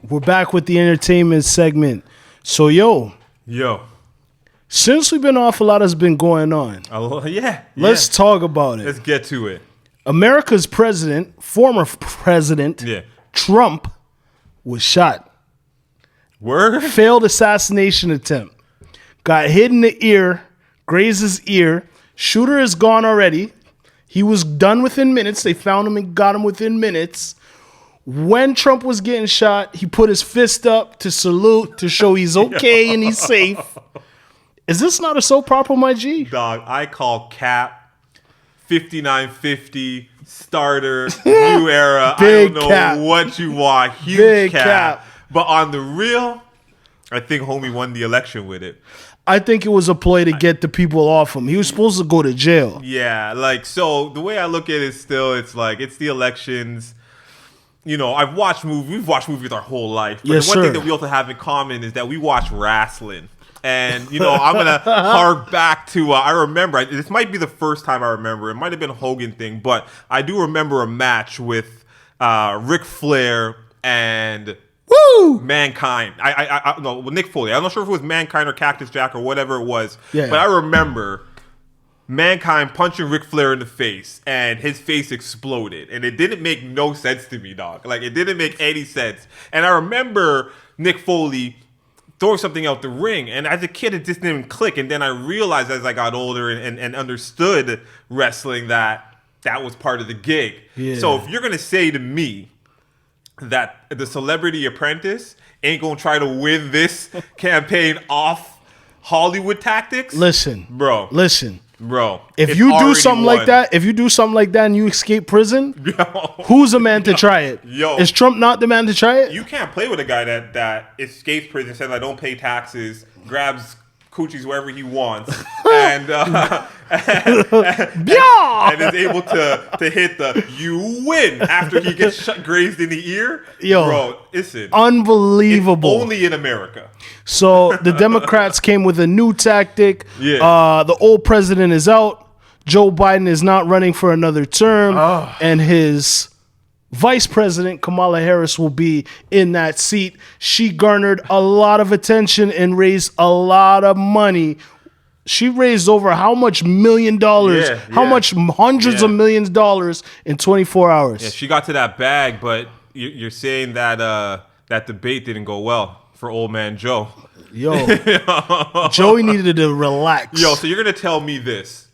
We're back with the entertainment segment. So, Yo. since we've been off, a lot has been going on. Yeah. Let's talk about it. Let's get to it. America's former president, Trump, was shot. Word? Failed assassination attempt. Got hit in the ear, grazed his ear. Shooter is gone already. He was done within minutes. They found him and got him within minutes. When Trump was getting shot, he put his fist up to salute to show he's okay and he's safe. Is this not a soap opera, my G? Dog, I call Cap 5950 starter, new era. Big I don't know Cap. what you want. Huge Big cap. Cap. But on the real, I think homie won the election with it. I think it was a ploy to get the people off him. He was supposed to go to jail. Yeah, like, so the way I look at it still, it's like, it's the elections. You know, we've watched movies our whole life. But Yes, the one thing sir. that we also have in common is that we watch wrestling. And, you know, I'm going to hark back to, I remember, this might be the first time I remember. It might have been a Hogan thing, but I do remember a match with Ric Flair and Mankind. No, Nick Foley. I'm not sure if it was Mankind or Cactus Jack or whatever it was. Yeah. But I remember Mankind punching Ric Flair in the face, and his face exploded. And it didn't make no sense to me, dog. Like, it didn't make any sense. And I remember Nick Foley throwing something out the ring, and as a kid, it just didn't click. And then I realized as I got older and understood wrestling that was part of the gig. Yeah. So if you're going to say to me that the Celebrity Apprentice ain't going to try to win this campaign off Hollywood tactics, Listen. Bro. If it's you do already something won. like that, and you escape prison, who's the man to try it? Yo. Is Trump not the man to try it? You can't play with a guy that escapes prison, says I don't pay taxes, grabs coochies wherever he wants, and is able to hit the you win after he gets grazed in the ear. Yo, bro, listen, unbelievable. It's only in America. So the Democrats came with a new tactic. Yeah. The old president is out. Joe Biden is not running for another term, and his Vice President Kamala Harris will be in that seat. She garnered a lot of attention and raised a lot of money. She raised over how much $1 million? How much hundreds of millions of dollars in 24 hours? Yeah, she got to that bag, but you're saying that that debate didn't go well for old man Joe. Yo, Joey needed to relax. Yo, so you're gonna tell me this,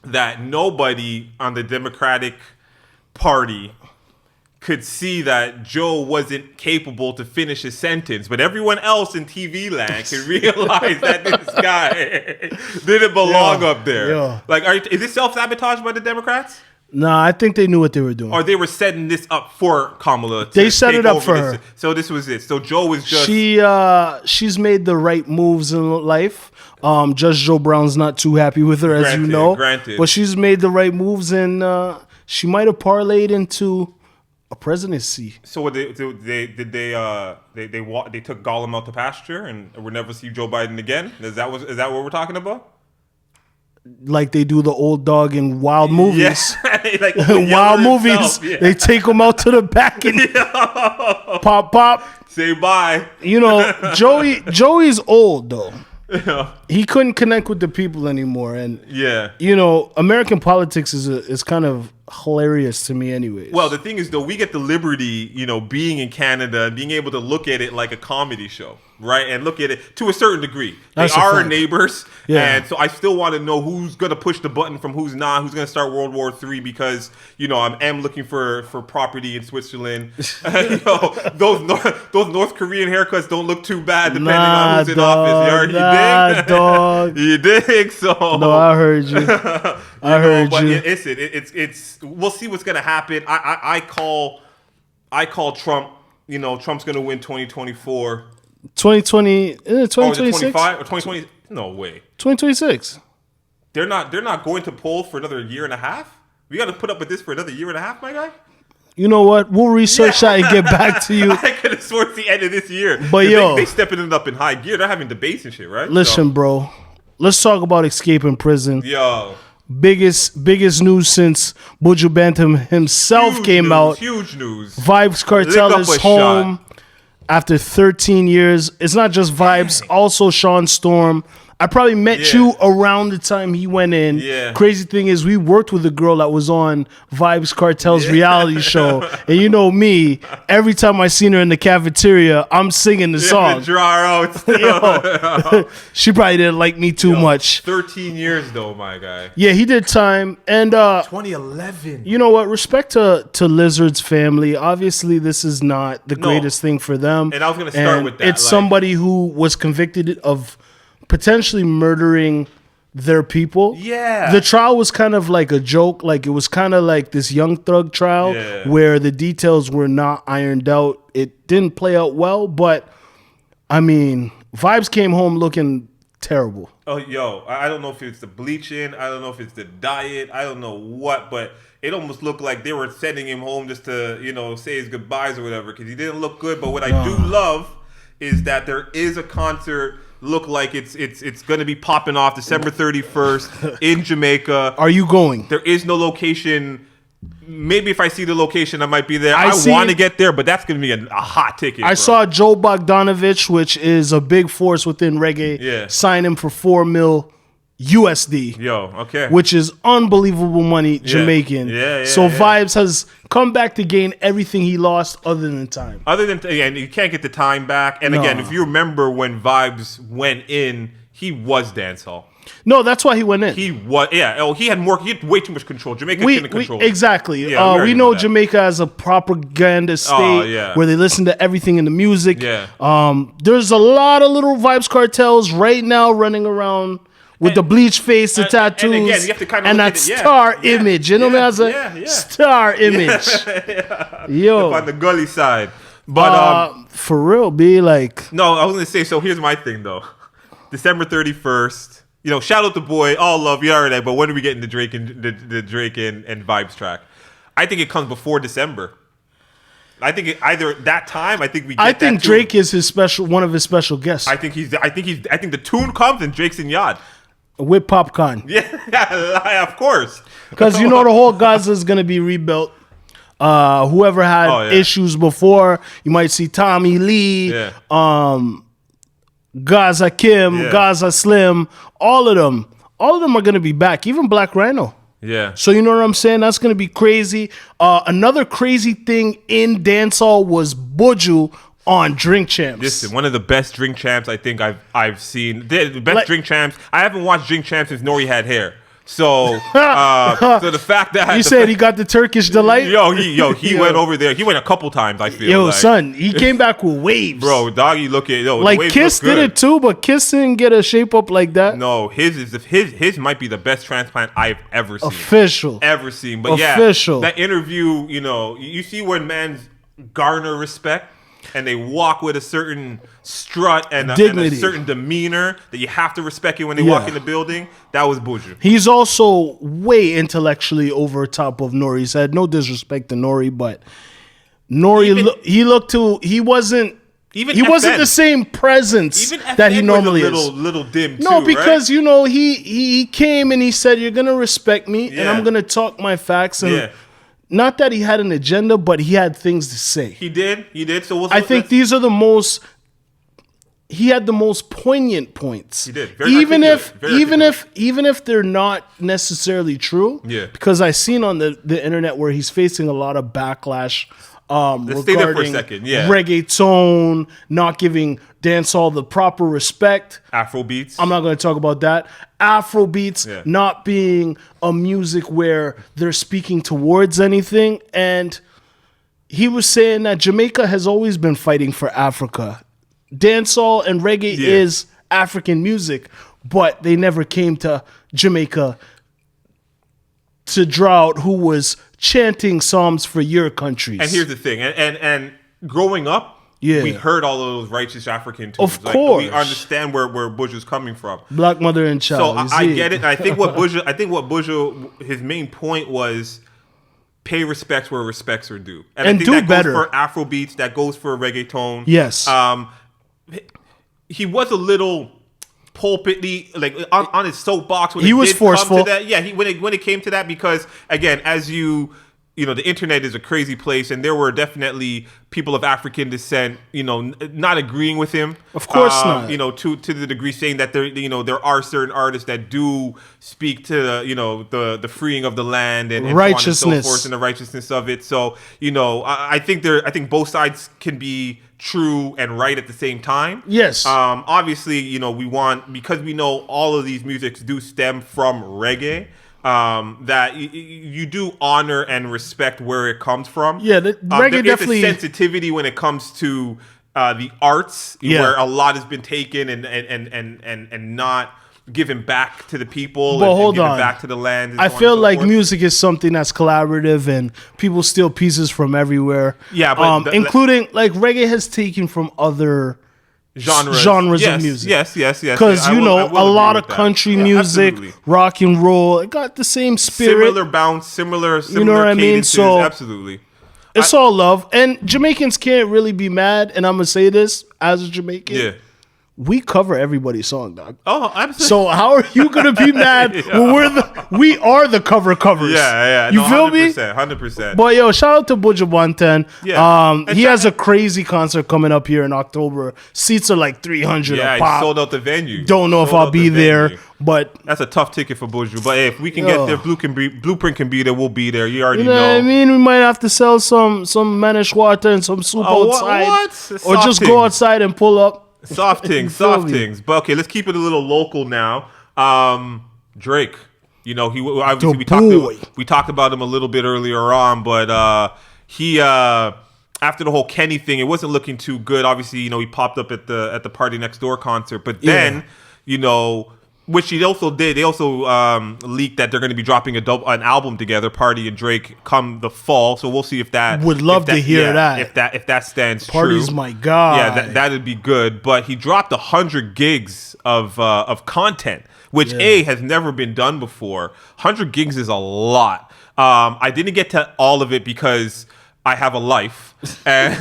that nobody on the Democratic Party could see that Joe wasn't capable to finish his sentence, but everyone else in TV land could realize that this guy didn't belong up there. Yeah. Like, is this self-sabotage by the Democrats? Nah, I think they knew what they were doing. Or they were setting this up for Kamala to They set take it up over for this. her. So this was it. So Joe was just... She's made the right moves in life. Judge Joe Brown's not too happy with her, as you know. Granted. But she's made the right moves, and she might have parlayed into a presidency. So what they took Gollum out to pasture and we'll never see Joe Biden again? Is that what we're talking about? Like they do the old dog in wild movies. Yeah. Like wild movies. Himself. Yeah. They take him out to the back and pop. Say bye. You know, Joey's old though. Yeah. He couldn't connect with the people anymore, and yeah, you know, American politics is kind of hilarious to me, anyways. Well, the thing is, though, we get the liberty, you know, being in Canada and being able to look at it like a comedy show, right? And look at it to a certain degree. That's they a are our fact. neighbors, Yeah. and so I still want to know who's going to push the button from who's not, who's going to start World War III, because, you know, I am looking for property in Switzerland. You know, those North Korean haircuts don't look too bad depending on who's in office. You Dog. You dig? So No, I heard you. I heard but you. It's we'll see what's gonna happen. I call Trump. You know, Trump's gonna win 2024. 2020, 2026, 25 or 2020. No way. 2026. They're not going to poll for another year and a half. We got to put up with this for another year and a half, my guy. You know what? We'll research that and get back to you. I could have sworn it's the end of this year. But yo, they stepping it up in high gear. They're having debates and shit, right? Listen, bro. Let's talk about escaping prison. Yo. Biggest news since Buju Banton himself came out. Huge news. Vibes Cartel Lick up is a home. after 13 years. It's not just Vibes, also Sean Storm. I probably met you around the time he went in. Yeah. Crazy thing is, we worked with a girl that was on Vibes Cartel's reality show. And you know me, every time I seen her in the cafeteria, I'm singing the song. She probably didn't like me too much. 13 years though, my guy. Yeah, he did time. And 2011. You know what? Respect to Lizard's family. Obviously, this is not the greatest thing for them. And I was going to start with that. It's somebody who was convicted of potentially murdering their people. Yeah. The trial was kind of like a joke. Like, it was kind of like this Young Thug trial where the details were not ironed out. It didn't play out well, but I mean, Vibes came home looking terrible. Oh, yo, I don't know if it's the bleaching. I don't know if it's the diet. I don't know what, but it almost looked like they were sending him home just to, say his goodbyes or whatever, because he didn't look good. But what I do love is that there is a concert. Look like it's going to be popping off December 31st in Jamaica. Are you going? There is no location. Maybe if I see the location, I might be there. I see- want to get there, but that's going to be a hot ticket. I saw Joe Bogdanovich, which is a big force within reggae, sign him for $4 million USD. Yo, okay. Which is unbelievable money, Jamaican. So Vibes has come back to gain everything he lost other than time. And you can't get the time back. And again, if you remember when Vibes went in, he was dancehall. No, that's why he went in. He was, he had way too much control. Jamaica couldn't control it. Exactly. We know Jamaica as a propaganda state where they listen to everything in the music. There's a lot of little Vibes cartels right now running around with the bleach face, the tattoos, and again, you have to kind of and that star image. You know what I mean? Star image. Yo. On the gully side. But for real, be like... No, I was going to say, so here's my thing, though. December 31st. Shout out to boy, all love, you already. But when are we getting the Drake and Vibes track? I think it comes before December. I think either that time. I think we. Get I think Drake is one of his special guests. I think the tune comes and Drake's in Yard with popcorn. Yeah, of course. Because the whole Gaza is gonna be rebuilt. Whoever had issues before, you might see Tommy Lee, Gaza Kim, Gaza Slim, all of them are gonna be back. Even Black Rhino. Yeah. So you know what I'm saying? That's going to be crazy. Another crazy thing in dancehall was Buju on Drink Champs. Listen, one of the best Drink Champs I think I've seen. The best Drink Champs. I haven't watched Drink Champs since Nori had hair. So, so the fact that you said he got the Turkish delight. He went over there. He went a couple times. I feel. Son, he came back with waves. Bro, doggy looking. Like Kiss did it too, but Kiss didn't get a shape up like that. No, his might be the best transplant I've ever seen. Ever seen. But that interview. You see when man's garner respect. And they walk with a certain strut and a certain demeanor that you have to respect it when they walk in the building. That was Buju. He's also way intellectually over top of Nori. He said, no disrespect to Nori, but Nori, he wasn't the same presence that he normally is. Little dim too, no, because he came and he said, you're gonna respect me and I'm gonna talk my facts and. Not that he had an agenda, but he had things to say. He did. So I think these are he had the most poignant points. He did. Very even if they're not necessarily true. Yeah. Because I seen on the internet where he's facing a lot of backlash Let's stay there for a second. Reggaeton, not giving dancehall the proper respect. Afrobeats. I'm not going to talk about that. Afrobeats not being a music where they're speaking towards anything. And he was saying that Jamaica has always been fighting for Africa. Dancehall and reggae is African music, but they never came to Jamaica to draw out who was chanting psalms for your countries. And here's the thing, and growing up, we heard all of those righteous African tunes. Of course, we understand where Buju's coming from. Black mother and child. So I get it. And I think what Buju, his main point was pay respects where respects are due, and I think do that better. goes for Afrobeats. That goes for reggaeton. Yes. He was a little pulpity, like on his soapbox when he was forceful. Come to that. Yeah, when it came to that, because again, as you the internet is a crazy place, and there were definitely people of African descent, not agreeing with him. Of course not. To the degree saying that there are certain artists that do speak to the freeing of the land and righteousness, so on and so forth, and the righteousness of it. So I think both sides can be true and right at the same time. Yes. Obviously, because we know all of these musics do stem from reggae. That you do honor and respect where it comes from. Yeah, reggae definitely. There's a sensitivity when it comes to the arts, where a lot has been taken and not given back to the people. But hold given on, back to the land. I feel like music is something that's collaborative, and people steal pieces from everywhere. Yeah, but including like reggae has taken from other genres of music. Yes. Because a lot of country music, rock and roll, it got the same spirit, similar bounce, similar. You know what I mean? So absolutely, it's all love, and Jamaicans can't really be mad. And I'm gonna say this as a Jamaican. Yeah. We cover everybody's song, dog. Oh, absolutely. So how are you gonna be mad when we are the covers? Yeah. You feel me? 100%. But yo, shout out to Buju Banton. Yeah. He has a crazy concert coming up here in October. Seats are like 300 a pop. He sold out the venue. Don't know if I'll be there, but that's a tough ticket for Buju. But hey, if we can get there, Blueprint can be there. We'll be there. You already know. What I mean? We might have to sell some manish water and some soup outside, what? or just go outside and pull up. Soft things. But okay, let's keep it a little local now. Drake, he obviously we talked about him a little bit earlier on, but he after the whole Kenny thing, it wasn't looking too good. Obviously, he popped up at the Party Next Door concert, but then which he also did. They also leaked that they're going to be dropping an album together, Party and Drake, come the fall. So we'll see if that would love to hear that. If that stands true. Party's my god. Yeah, that'd be good. But he dropped 100 gigs of content, which has never been done before. 100 gigs is a lot. I didn't get to all of it because I have a life, and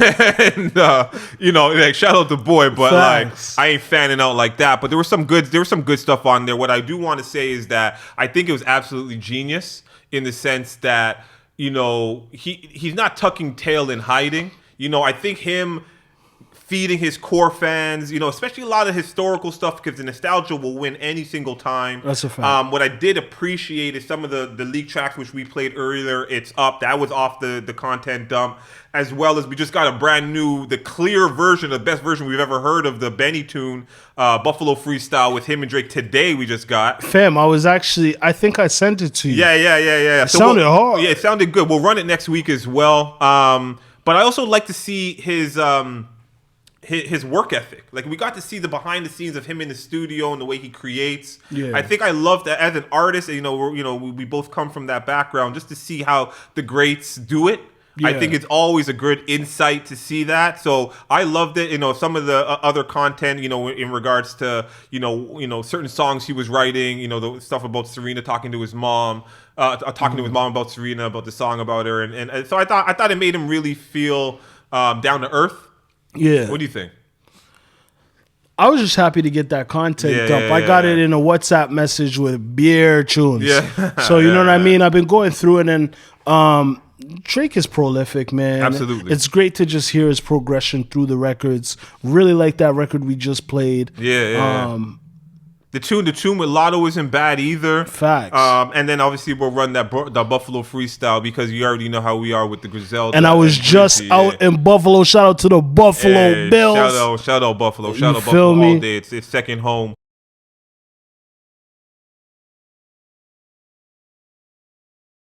like shout out to boy, but Thanks. like I ain't fanning out like that. But there was some good stuff on there. What I do want to say is that I think it was absolutely genius in the sense that he's not tucking tail in hiding. I think him feeding his core fans, especially a lot of historical stuff, because the nostalgia will win any single time. That's a fact. What I did appreciate is some of the leak tracks which we played earlier. It's up. That was off the content dump, as well as we just got a brand new, the clear version, the best version we've ever heard of the Benny tune, Buffalo Freestyle with him and Drake today. We just got. Fam, I think I sent it to you. Yeah. It sounded hard. Yeah, it sounded good. We'll run it next week as well. But I also like to see his work ethic. Like, we got to see the behind the scenes of him in the studio and the way he creates. Yeah. I think I love that as an artist. We both come from that background, just to see how the greats do it. Yeah. I think it's always a good insight to see that. So I loved it. Some of the other content, in regards to, certain songs he was writing, the stuff about Serena talking to his mom, talking to his mom about Serena, about the song about her. And so I thought it made him really feel down to earth. Yeah. What do you think? I was just happy to get that content up. I got it in a WhatsApp message with beer tunes. Yeah. So you know what I mean? I've been going through it, and Drake is prolific, man. Absolutely. It's great to just hear his progression through the records. Really like that record we just played. Yeah. The tune with Lotto isn't bad either. Facts. And then obviously we'll run the Buffalo Freestyle, because you already know how we are with the Griselda. And I was just out in Buffalo. Shout out to the Buffalo Bills. Shout out Buffalo. Shout out feel Buffalo me? all day. It's second home.